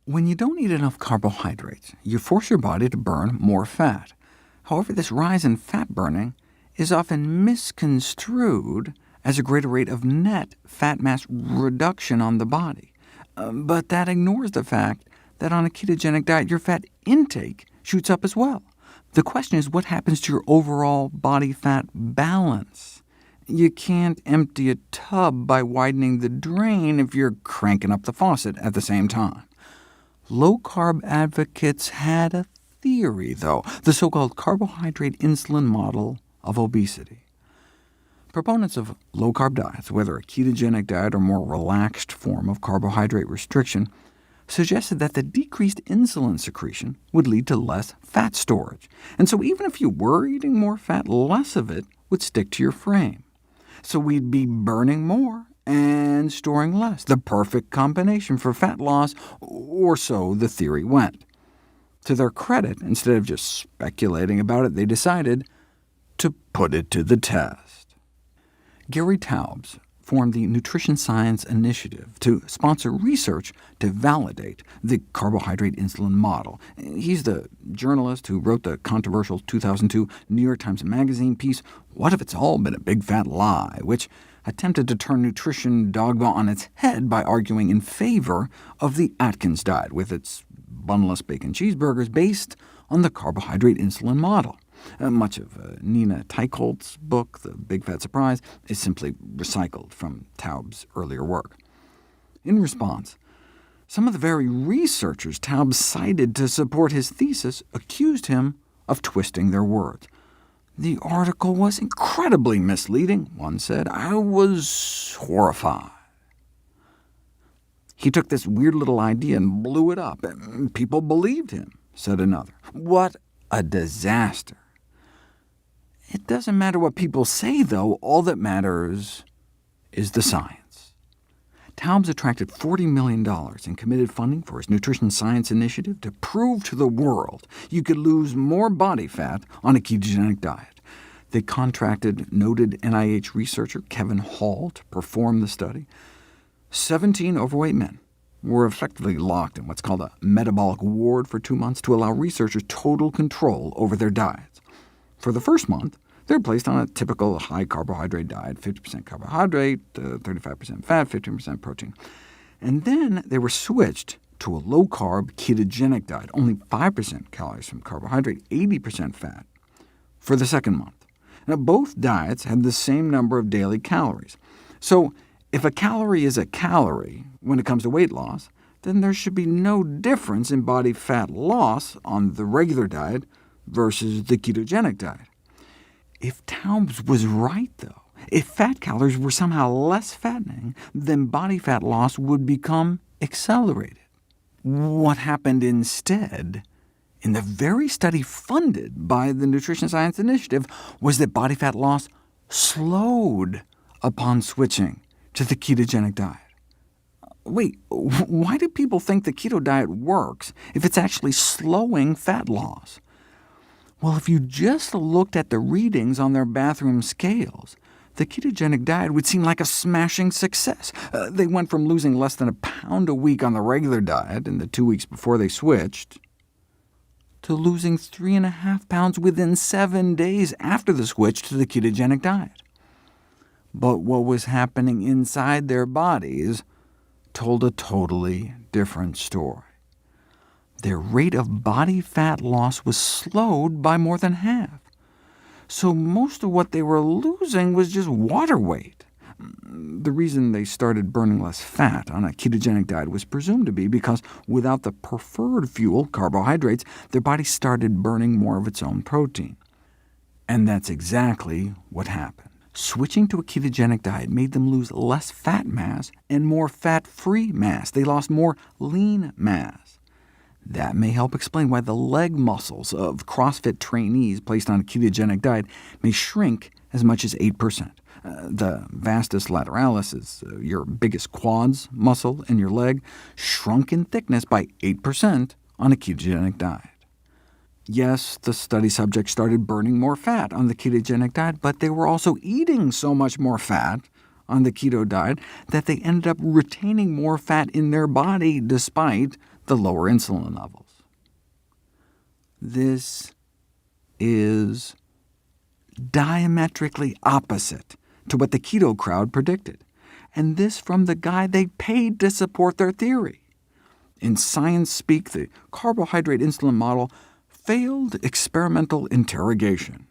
When you don't eat enough carbohydrates, you force your body to burn more fat. However, this rise in fat burning is often misconstrued as a greater rate of net fat mass reduction on the body. But that ignores the fact that on a ketogenic diet, your fat intake shoots up as well. The question is, what happens to your overall body fat balance? You can't empty a tub by widening the drain if you're cranking up the faucet at the same time. Low-carb advocates had a theory, though, the so-called carbohydrate insulin model of obesity. Proponents of low-carb diets, whether a ketogenic diet or more relaxed form of carbohydrate restriction, suggested that the decreased insulin secretion would lead to less fat storage, and so even if you were eating more fat, less of it would stick to your frame. So we'd be burning more and storing less, the perfect combination for fat loss, or so the theory went. To their credit, instead of just speculating about it, they decided to put it to the test. Gary Taubes formed the Nutrition Science Initiative to sponsor research to validate the carbohydrate insulin model. He's the journalist who wrote the controversial 2002 New York Times Magazine piece, "What If It's All Been a Big Fat Lie?", which attempted to turn nutrition dogma on its head by arguing in favor of the Atkins diet, with its bunless bacon cheeseburgers based on the carbohydrate insulin model. Much of Nina Teicholz's book, The Big Fat Surprise, is simply recycled from Taubes' earlier work. In response, some of the very researchers Taubes cited to support his thesis accused him of twisting their words. "The article was incredibly misleading," one said. "I was horrified." "He took this weird little idea and blew it up, and people believed him," said another. "What a disaster." It doesn't matter what people say, though. All that matters is the science. Taubes attracted $40 million in committed funding for his Nutrition Science Initiative to prove to the world you could lose more body fat on a ketogenic diet. They contracted noted NIH researcher Kevin Hall to perform the study. 17 overweight men were effectively locked in what's called a metabolic ward for 2 months to allow researchers total control over their diets. For the first month, they were placed on a typical high-carbohydrate diet, 50% carbohydrate, 35% fat, 15% protein. And then they were switched to a low-carb ketogenic diet, only 5% calories from carbohydrate, 80% fat, for the second month. Now, both diets had the same number of daily calories. So if a calorie is a calorie when it comes to weight loss, then there should be no difference in body fat loss on the regular diet versus the ketogenic diet. If Taubes was right, though, if fat calories were somehow less fattening, then body fat loss would become accelerated. What happened instead, in the very study funded by the Nutrition Science Initiative, was that body fat loss slowed upon switching to the ketogenic diet. Wait, why do people think the keto diet works if it's actually slowing fat loss? Well, if you just looked at the readings on their bathroom scales, the ketogenic diet would seem like a smashing success. They went from losing less than a pound a week on the regular diet in the 2 weeks before they switched, to losing 3.5 pounds within 7 days after the switch to the ketogenic diet. But what was happening inside their bodies told a totally different story. Their rate of body fat loss was slowed by more than half. So most of what they were losing was just water weight. The reason they started burning less fat on a ketogenic diet was presumed to be because without the preferred fuel, carbohydrates, their body started burning more of its own protein. And that's exactly what happened. Switching to a ketogenic diet made them lose less fat mass and more fat-free mass. They lost more lean mass. That may help explain why the leg muscles of CrossFit trainees placed on a ketogenic diet may shrink as much as 8%. The vastus lateralis is your biggest quads muscle in your leg, shrunk in thickness by 8% on a ketogenic diet. Yes, the study subjects started burning more fat on the ketogenic diet, but they were also eating so much more fat on the keto diet that they ended up retaining more fat in their body despite the lower insulin levels. This is diametrically opposite to what the keto crowd predicted, and this from the guy they paid to support their theory. In science speak, the carbohydrate insulin model failed experimental interrogation.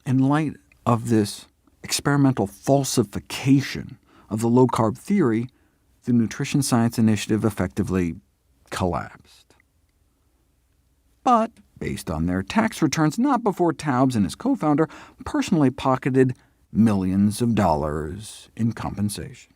In light of this experimental falsification of the low-carb theory, the Nutrition Science Initiative effectively collapsed. But based on their tax returns, not before Taubes and his co-founder personally pocketed millions of dollars in compensation.